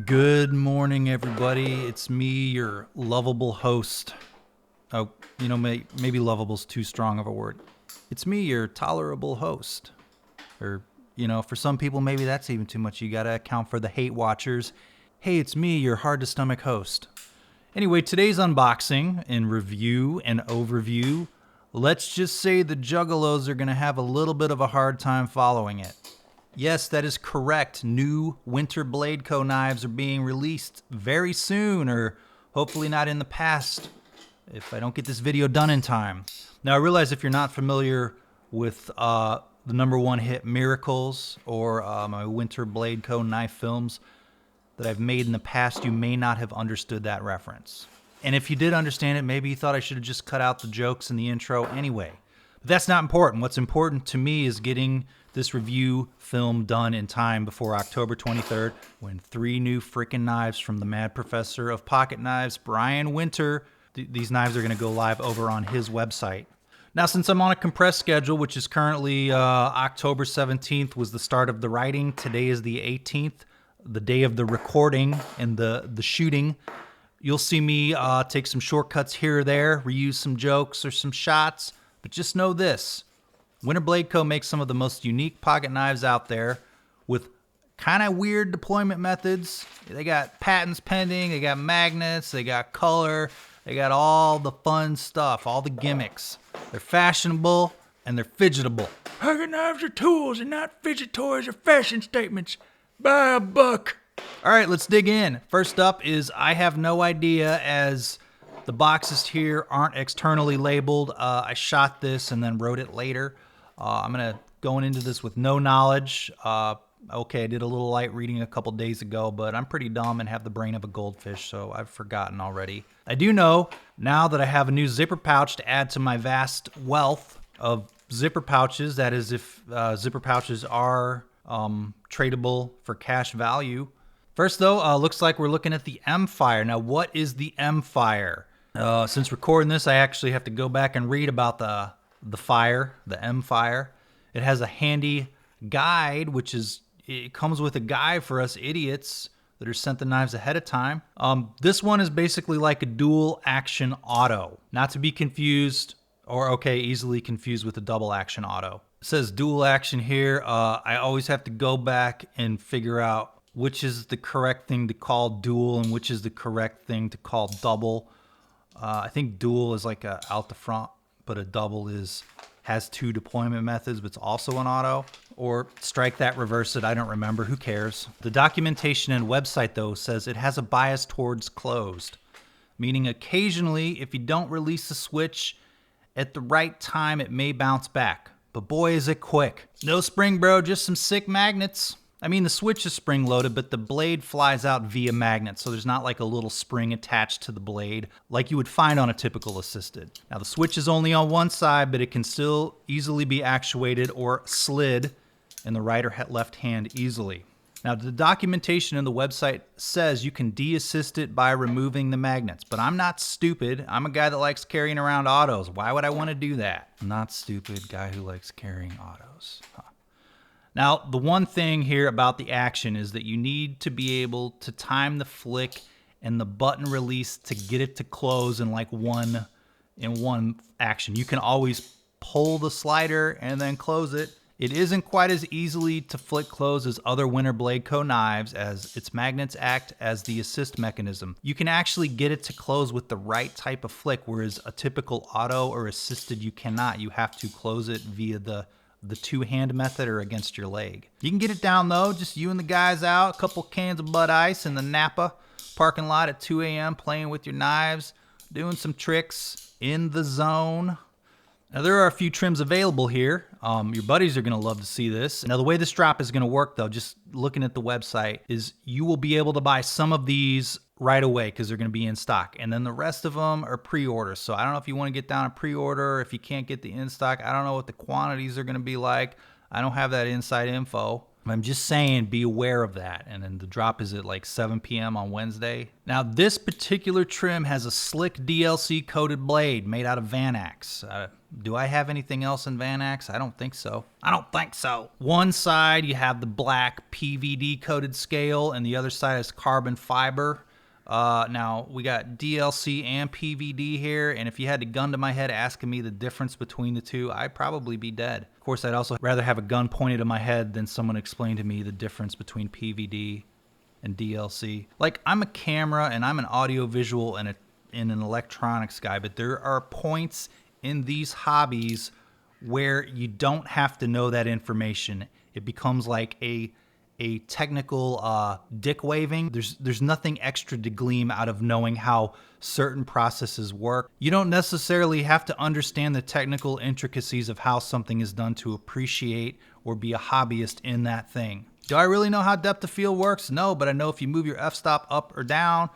Good morning, everybody. It's me, your lovable host. Oh, maybe lovable's too strong of a word. It's me, your tolerable host. Or, for some people, maybe that's even too much. You gotta account for the hate watchers. Hey, it's me, your hard-to-stomach host. Anyway, today's unboxing and review and overview, let's just say the juggalos are gonna have a little bit of a hard time following it. Yes, that is correct. New winter Spyderco knives are being released very soon, or hopefully not in the past, if I don't get this video done in time. Now, I realize if you're not familiar with the #1 hit Miracles or my winter Spyderco knife films that I've made in the past, you may not have understood that reference. And if you did understand it, maybe you thought I should have just cut out the jokes in the intro anyway. But that's not important. What's important to me is getting this review film done in time before October 23rd, when 3 new freaking knives from the mad professor of pocket knives, Brian Winter, these knives are going to go live over on his website. Now, since I'm on a compressed schedule, which is currently October 17th was the start of the writing, today is the 18th, the day of the recording and the shooting, you'll see me take some shortcuts here or there, reuse some jokes or some shots, but just know this. Winter Spyderco makes some of the most unique pocket knives out there with kind of weird deployment methods. They got patents pending, they got magnets, they got color, they got all the fun stuff, all the gimmicks. They're fashionable and they're fidgetable. Pocket knives are tools and not fidget toys or fashion statements. Buy a buck. All right, let's dig in. First up is I have no idea, as the boxes here aren't externally labeled. I shot this and then wrote it later. I'm going into this with no knowledge. Okay, I did a little light reading a couple days ago, but I'm pretty dumb and have the brain of a goldfish, so I've forgotten already. I do know now that I have a new zipper pouch to add to my vast wealth of zipper pouches. That is, if zipper pouches are tradable for cash value. First, though, looks like we're looking at the M-Fire. Now, what is the M-Fire? Since recording this, I actually have to go back and read about the fire, the M-Fire. It has a handy guide, it comes with a guide for us idiots that are sent the knives ahead of time. This one is basically like a dual action auto, not to be confused, or easily confused with a double action auto. It says dual action here. I always have to go back and figure out which is the correct thing to call dual and which is the correct thing to call double. I think dual is like a out the front, but a double has 2 deployment methods, but it's also an auto. Or strike that, reverse it, I don't remember, who cares. The documentation and website, though, says it has a bias towards closed, meaning occasionally, if you don't release the switch at the right time, it may bounce back. But boy, is it quick. No spring, bro, just some sick magnets. I mean, the switch is spring loaded, but the blade flies out via magnet, so there's not like a little spring attached to the blade like you would find on a typical assisted. Now, the switch is only on one side, but it can still easily be actuated or slid in the right or left hand easily. Now, the documentation in the website says you can de-assist it by removing the magnets, but I'm not stupid. I'm a guy that likes carrying around autos. Why would I want to do that? I'm not stupid, guy who likes carrying autos. Huh. Now, the one thing here about the action is that you need to be able to time the flick and the button release to get it to close in like one action. You can always pull the slider and then close it. It isn't quite as easily to flick close as other winter Spyderco knives, as its magnets act as the assist mechanism. You can actually get it to close with the right type of flick, whereas a typical auto or assisted you cannot. You have to close it via the 2-hand method or against your leg. You can get it down though, just you and the guys out, a couple cans of Bud Ice in the Napa parking lot at 2 a.m. playing with your knives, doing some tricks in the zone. Now, there are a few trims available here. Your buddies are going to love to see this. Now, the way this drop is going to work, though, just looking at the website, is you will be able to buy some of these right away because they're going to be in stock. And then the rest of them are pre-order. So I don't know if you want to get down a pre-order, if you can't get the in stock. I don't know what the quantities are going to be like. I don't have that inside info. I'm just saying, be aware of that. And then the drop is at like 7 p.m. on Wednesday. Now, this particular trim has a slick DLC coated blade made out of Vanax. Do I have anything else in Vanax? I don't think so. I don't think so. One side, you have the black PVD coated scale, and the other side is carbon fiber. Now, we got DLC and PVD here, and if you had a gun to my head asking me the difference between the two, I'd probably be dead. Of course, I'd also rather have a gun pointed at my head than someone explain to me the difference between PVD and DLC. Like, I'm a camera and I'm an audio-visual and an electronics guy, but there are points in these hobbies where you don't have to know that information. It becomes like a technical dick waving. There's nothing extra to glean out of knowing how certain processes work. You don't necessarily have to understand the technical intricacies of how something is done to appreciate or be a hobbyist in that thing. Do I really know how depth of field works? No, but I know if you move your f-stop up or down,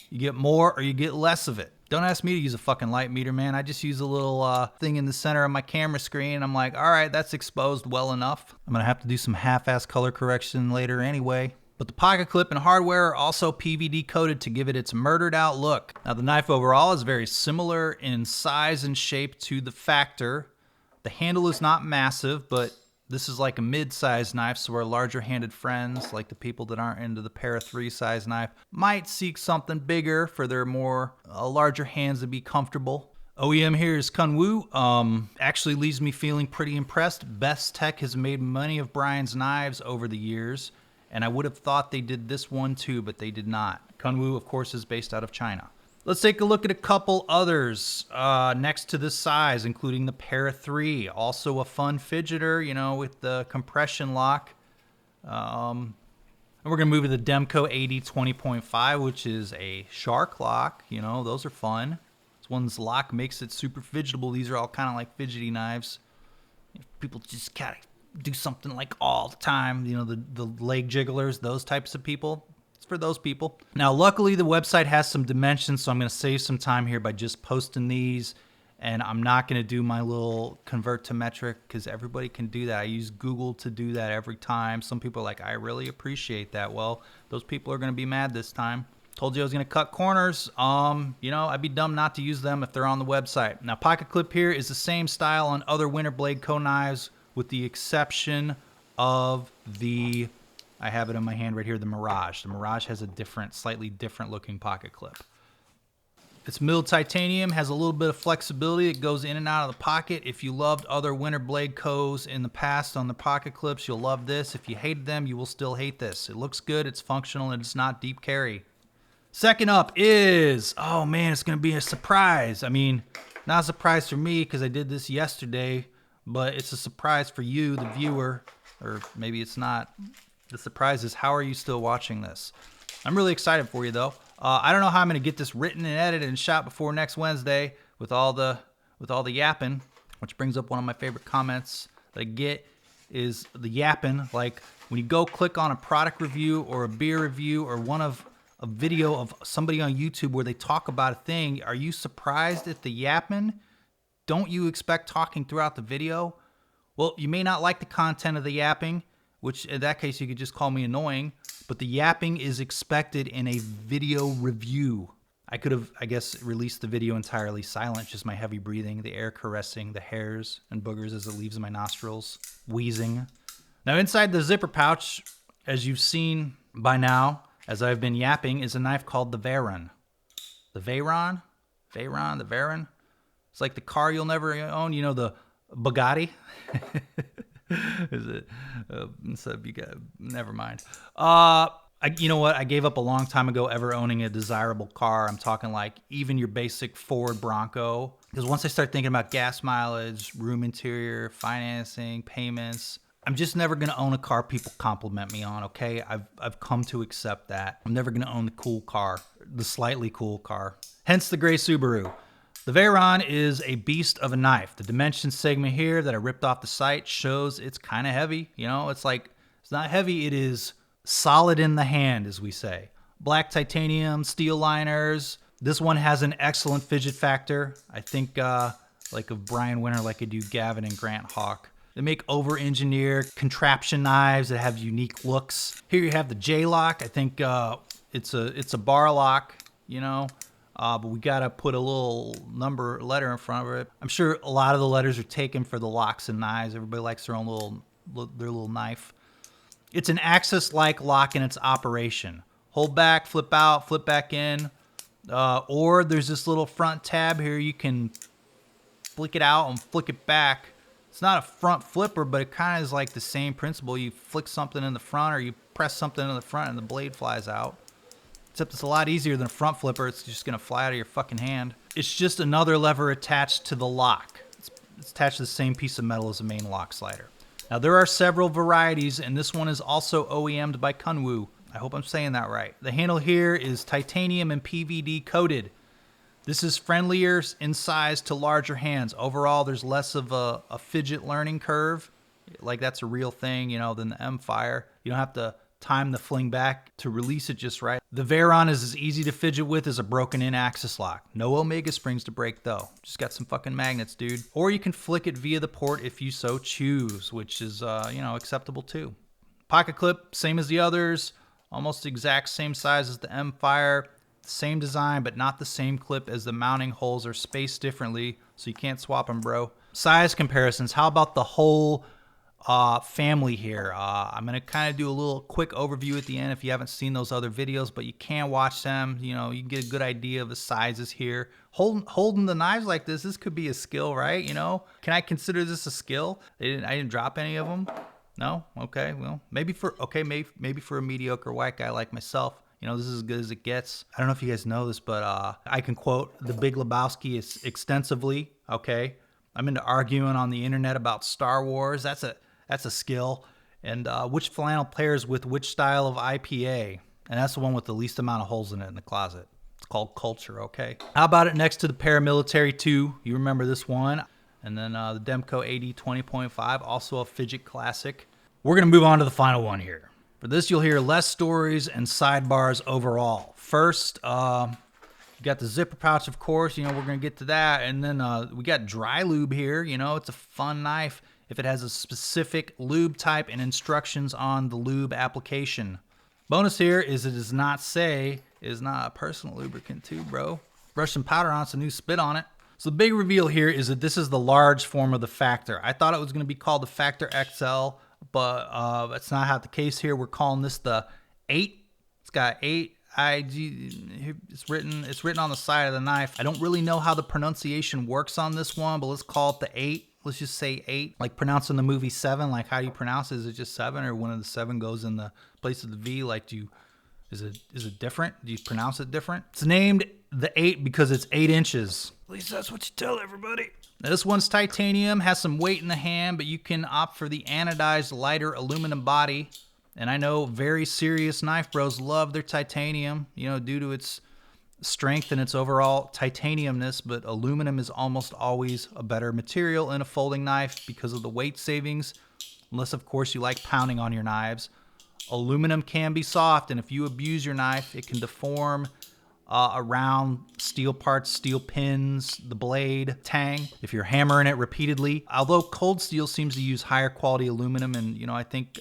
you get more or you get less of it. Don't ask me to use a fucking light meter, man. I just use a little thing in the center of my camera screen. And I'm like, all right, that's exposed well enough. I'm going to have to do some half-ass color correction later anyway. But the pocket clip and hardware are also PVD coated to give it its murdered out look. Now, the knife overall is very similar in size and shape to the Factor. The handle is not massive, but this is like a mid-sized knife, so our larger-handed friends, like the people that aren't into the Para 3 size knife, might seek something bigger for their more larger hands to be comfortable. OEM here is Kunwu. Actually leaves me feeling pretty impressed. Best Tech has made many of Brian's knives over the years, and I would have thought they did this one too, but they did not. Kunwu, of course, is based out of China. Let's take a look at a couple others next to this size, including the Para 3. Also a fun fidgeter, you know, with the compression lock. And we're going to move to the Demko 80-20.5, which is a shark lock. You know, those are fun. This one's lock makes it super fidgetable. These are all kind of like fidgety knives. People just kind of do something like all the time. You know, the leg jigglers, those types of people. For those people. Now, luckily, the website has some dimensions, so I'm going to save some time here by just posting these, and I'm not going to do my little convert to metric because everybody can do that. I use Google to do that every time. Some people are like, I really appreciate that. Well, those people are going to be mad this time. Told you I was going to cut corners. You know, I'd be dumb not to use them if they're on the website. Now, pocket clip here is the same style on other Winter Bladeco knives with the exception of the... I have it in my hand right here, the Mirage. The Mirage has a different, slightly different looking pocket clip. It's milled titanium, has a little bit of flexibility. It goes in and out of the pocket. If you loved other Winter Bladeco's in the past on the pocket clips, you'll love this. If you hated them, you will still hate this. It looks good, it's functional, and it's not deep carry. Second up is, oh man, it's going to be a surprise. I mean, not a surprise for me because I did this yesterday, but it's a surprise for you, the viewer, or maybe it's not. The surprise is, how are you still watching this? I'm really excited for you, though. I don't know how I'm going to get this written and edited and shot before next Wednesday with all the yapping, which brings up one of my favorite comments that I get is the yapping. Like when you go click on a product review or a beer review or a video of somebody on YouTube where they talk about a thing, are you surprised at the yapping? Don't you expect talking throughout the video? Well, you may not like the content of the yapping, which in that case you could just call me annoying, but the yapping is expected in a video review. I could have, I guess, released the video entirely silent, just my heavy breathing, the air caressing, the hairs and boogers as it leaves in my nostrils, wheezing. Now inside the zipper pouch, as you've seen by now, as I've been yapping, is a knife called the Veyron. The Veyron? Veyron? The Veyron? It's like the car you'll never own, you know, the Bugatti? Is it? So you got, never mind. You know what? I gave up a long time ago ever owning a desirable car. I'm talking like even your basic Ford Bronco. Because once I start thinking about gas mileage, room interior, financing, payments, I'm just never going to own a car people compliment me on, okay? I've come to accept that. I'm never going to own the cool car, the slightly cool car. Hence the gray Subaru. The Veyron is a beast of a knife. The dimension segment here that I ripped off the site shows it's kind of heavy. You know, it's like, it's not heavy, it is solid in the hand, as we say. Black titanium, steel liners. This one has an excellent fidget factor. I think like of Brian Winter, like I do Gavin and Grant Hawk. They make over-engineered contraption knives that have unique looks. Here you have the J-lock. I think it's a bar lock, you know, but we gotta put a little letter in front of it. I'm sure a lot of the letters are taken for the locks and knives. Everybody likes their own little knife. It's an axis-like lock in its operation. Hold back, flip out, flip back in. Or there's this little front tab here. You can flick it out and flick it back. It's not a front flipper, but it kind of is like the same principle. You flick something in the front or you press something in the front and the blade flies out. Except it's a lot easier than a front flipper. It's just going to fly out of your fucking hand. It's just another lever attached to the lock. It's attached to the same piece of metal as the main lock slider. Now, there are several varieties, and this one is also OEM'd by Kunwu. I hope I'm saying that right. The handle here is titanium and PVD coated. This is friendlier in size to larger hands. Overall, there's less of a fidget learning curve. Like that's a real thing, you know, than the M-Fire. You don't have to time the fling back to release it just right. The Veyron is as easy to fidget with as a broken in axis lock. No Omega springs to break though. Just got some fucking magnets, dude. Or you can flick it via the port if you so choose, which is, you know, acceptable too. Pocket clip, same as the others. Almost the exact same size as the M-Fire. Same design, but not the same clip as the mounting holes are spaced differently, so you can't swap them, bro. Size comparisons. How about the whole family here? I'm going to kind of do a little quick overview at the end if you haven't seen those other videos, but you can watch them. You know, you can get a good idea of the sizes here. Holding the knives like this could be a skill, right? You know, can I consider this a skill? I didn't drop any of them. No? Okay, well, maybe for a mediocre white guy like myself, you know, this is as good as it gets. I don't know if you guys know this, but I can quote The Big Lebowski extensively, okay? I'm into arguing on the internet about Star Wars. That's a skill. And which flannel pairs with which style of IPA? And that's the one with the least amount of holes in it in the closet. It's called culture, okay? How about it next to the Paramilitary 2? You remember this one. And then the Demko AD 20.5, also a fidget classic. We're going to move on to the final one here. For this, you'll hear less stories and sidebars overall. First, you got the zipper pouch, of course. You know, we're going to get to that. And then we got dry lube here. You know, it's a fun knife if it has a specific lube type and instructions on the lube application. Bonus here is it does not say it is not a personal lubricant too, bro. Brush some powder on, it's a new spit on it. So the big reveal here is that this is the large form of the Factor. I thought it was going to be called the Factor XL, but that's not how the case here. We're calling this the 8. It's got 8 IG. It's written on the side of the knife. I don't really know how the pronunciation works on this one, but let's call it the 8. Let's just say 8. Like pronouncing the movie 7. Like how do you pronounce it? Is it just 7, or one of the 7 goes in the place of the V? Like is it different? Do you pronounce it different? It's named the 8 because it's 8 inches. At least that's what you tell everybody. Now this one's titanium, has some weight in the hand, but you can opt for the anodized lighter aluminum body. And I know very serious knife bros love their titanium, you know, due to its strength and its overall titaniumness, but aluminum is almost always a better material in a folding knife because of the weight savings, unless of course you like pounding on your knives. Aluminum can be soft, and if you abuse your knife, it can deform around steel parts, steel pins, the blade, tang, if you're hammering it repeatedly. Although Cold Steel seems to use higher quality aluminum, and you know, I think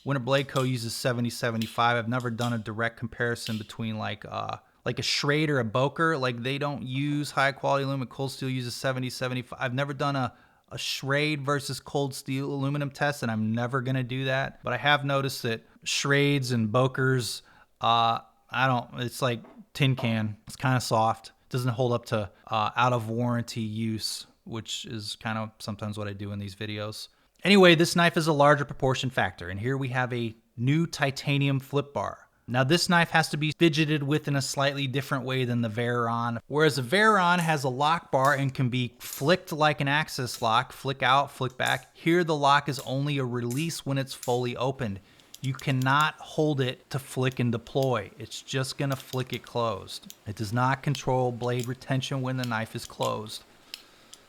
Winter Blade Co. uses 70-75. I've never done a direct comparison between like a Schrade or a Boker. Like they don't use high quality aluminum. Cold Steel uses 70-75. I've never done a Schrade versus Cold Steel aluminum test, and I'm never gonna do that. But I have noticed that Schrades and Bokers, it's like tin can. It's kind of soft. It doesn't hold up to out of warranty use, which is kind of sometimes what I do in these videos. Anyway, this knife is a larger proportion factor, and here we have a new titanium flip bar. Now this knife has to be fidgeted with in a slightly different way than the Veyron. Whereas the Veyron has a lock bar and can be flicked like an axis lock, flick out, flick back. Here the lock is only a release when it's fully opened. You cannot hold it to flick and deploy. It's just gonna flick it closed. It does not control blade retention when the knife is closed.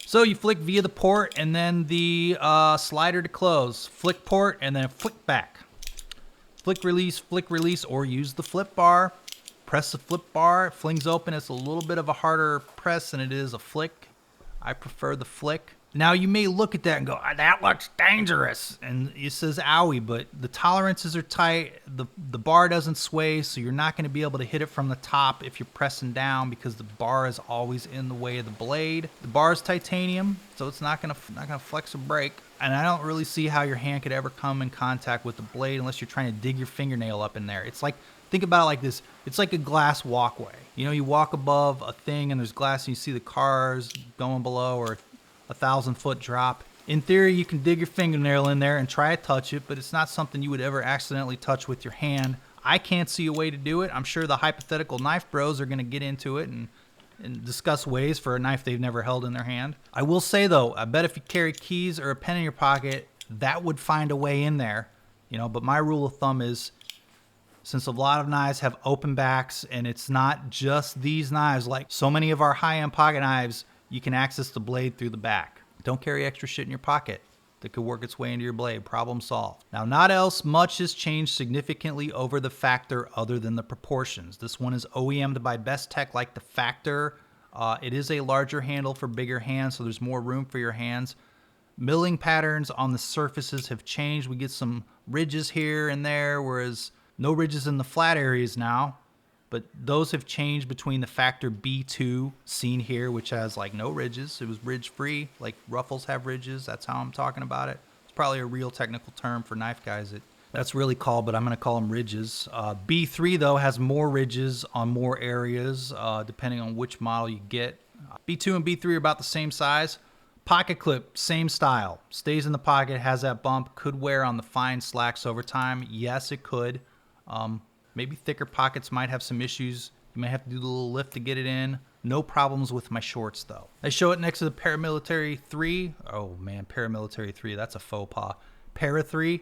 So you flick via the port and then the slider to close. Flick port and then flick back. Flick release, or use the flip bar. Press the flip bar, it flings open. It's a little bit of a harder press than it is a flick. I prefer the flick. Now you may look at that and go, that looks dangerous, and it says owie, but the tolerances are tight, the bar doesn't sway, so you're not going to be able to hit it from the top if you're pressing down because the bar is always in the way of the blade. The bar is titanium, so it's not gonna flex or break, and I don't really see how your hand could ever come in contact with the blade unless you're trying to dig your fingernail up in there. It's like, think about it like this. It's like a glass walkway. You know, you walk above a thing and there's glass and you see the cars going below, or 1,000-foot drop. In theory, you can dig your fingernail in there and try to touch it, but it's not something you would ever accidentally touch with your hand. I can't see a way to do it. I'm sure the hypothetical knife bros are going to get into it and discuss ways for a knife they've never held in their hand. I will say though, I bet if you carry keys or a pen in your pocket, that would find a way in there. You know, but my rule of thumb is, since a lot of knives have open backs, and it's not just these knives, like so many of our high-end pocket knives, you can access the blade through the back. Don't carry extra shit in your pocket that could work its way into your blade. Problem solved. Now, not else much has changed significantly over the Factor other than the proportions. This one is OEM'd by Best Tech like the Factor. It is a larger handle for bigger hands, so there's more room for your hands. Milling patterns on the surfaces have changed. We get some ridges here and there, whereas no ridges in the flat areas now. But those have changed between the Factor B2 seen here, which has like no ridges. It was ridge free, like ruffles have ridges. That's how I'm talking about it. It's probably a real technical term for knife guys that's really called, but I'm going to call them ridges. B3 though has more ridges on more areas, depending on which model you get. B2 and B3 are about the same size. Pocket clip, same style. Stays in the pocket, has that bump. Could wear on the fine slacks over time. Yes, it could. Maybe thicker pockets might have some issues. You may have to do a little lift to get it in. No problems with my shorts though. I show it next to the Paramilitary 3. Oh man, Paramilitary 3, that's a faux pas. Para 3.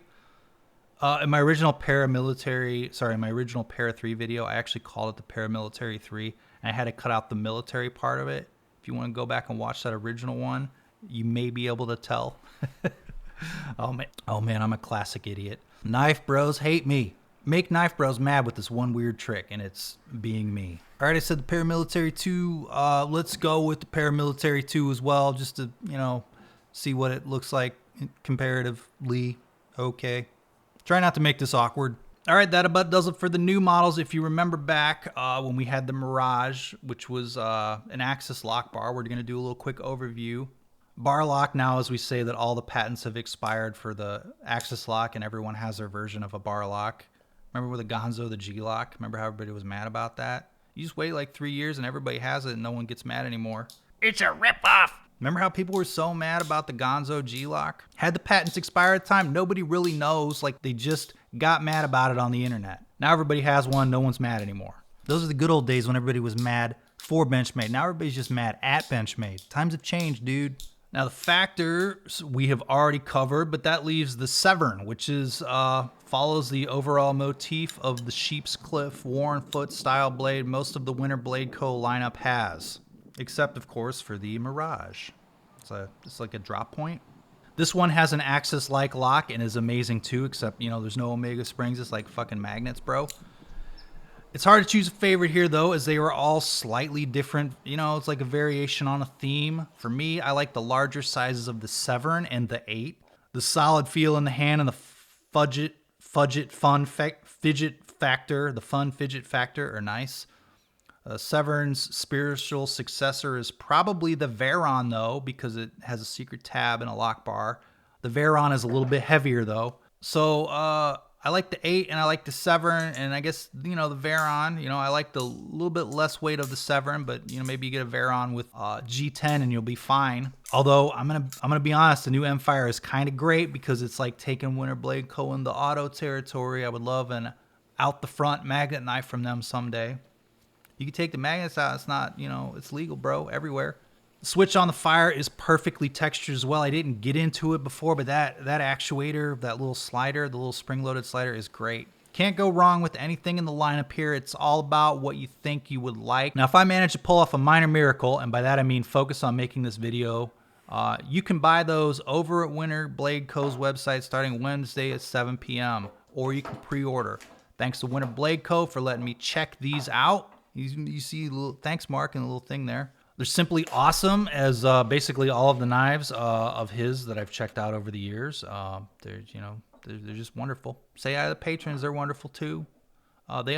In my original Para 3 video, I actually called it the Paramilitary 3, and I had to cut out the military part of it. If you want to go back and watch that original one, you may be able to tell. Oh man, I'm a classic idiot. Knife bros hate me. Make knife bros mad with this one weird trick, and it's being me. All right, I said the Paramilitary 2. Let's go with the Paramilitary 2 as well, just to, you know, see what it looks like comparatively. Okay. Try not to make this awkward. All right, that about does it for the new models. If you remember back when we had the Mirage, which was an axis lock bar, we're going to do a little quick overview. Bar lock now, as we say that all the patents have expired for the axis lock, and everyone has their version of a bar lock. Remember with the Gonzo, the G-Lock? Remember how everybody was mad about that? You just wait like 3 years and everybody has it and no one gets mad anymore. It's a ripoff! Remember how people were so mad about the Gonzo G-Lock? Had the patents expired at the time? Nobody really knows. Like, they just got mad about it on the internet. Now everybody has one, no one's mad anymore. Those are the good old days when everybody was mad for Benchmade. Now everybody's just mad at Benchmade. Times have changed, dude. Now the Factors we have already covered, but that leaves the Severn, which is follows the overall motif of the Sheep's Cliff Warren Foot style blade most of the Winter Blade Co. lineup has, except of course for the Mirage. It's like a drop point. This one has an axis-like lock and is amazing too, except, you know, there's no Omega springs. It's like fucking magnets, bro. It's hard to choose a favorite here, though, as they were all slightly different. You know, it's like a variation on a theme. For me, I like the larger sizes of the Severn and the 8. The solid feel in the hand and the fun fidget factor are nice. Severn's spiritual successor is probably the Veyron, though, because it has a secret tab and a lock bar. The Veyron is a little bit heavier, though. So, I like the 8 and I like the Severn, and I guess, you know, the Veyron, you know, I like the little bit less weight of the Severn, but, you know, maybe you get a Veyron with G10 and you'll be fine. Although I'm gonna be honest, the new M-Fire is kind of great because it's like taking Winter Blade Co. in the auto territory. I would love an out the front magnet knife from them someday. You can take the magnets out. It's not, you know, it's legal, bro, everywhere. The switch on the Fire is perfectly textured as well. I didn't get into it before, but that actuator, that little slider, the little spring-loaded slider is great. Can't go wrong with anything in the lineup here. It's all about what you think you would like. Now, if I manage to pull off a minor miracle, and by that I mean focus on making this video, you can buy those over at Winter Blade Co.'s website starting Wednesday at 7 p.m., or you can pre-order. Thanks to Winter Blade Co. for letting me check these out. You see, thanks, Mark, and a little thing there. They're simply awesome, as basically all of the knives of his that I've checked out over the years. They're just wonderful. Say hi to the patrons; they're wonderful too. They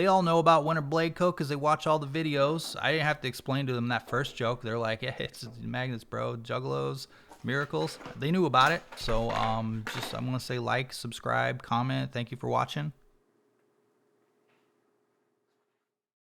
all know about Winter Blade Co. because they watch all the videos. I didn't have to explain to them that first joke. They're like, "Yeah, it's magnets, bro. Juggalos, miracles." They knew about it. So I'm gonna say like, subscribe, comment. Thank you for watching.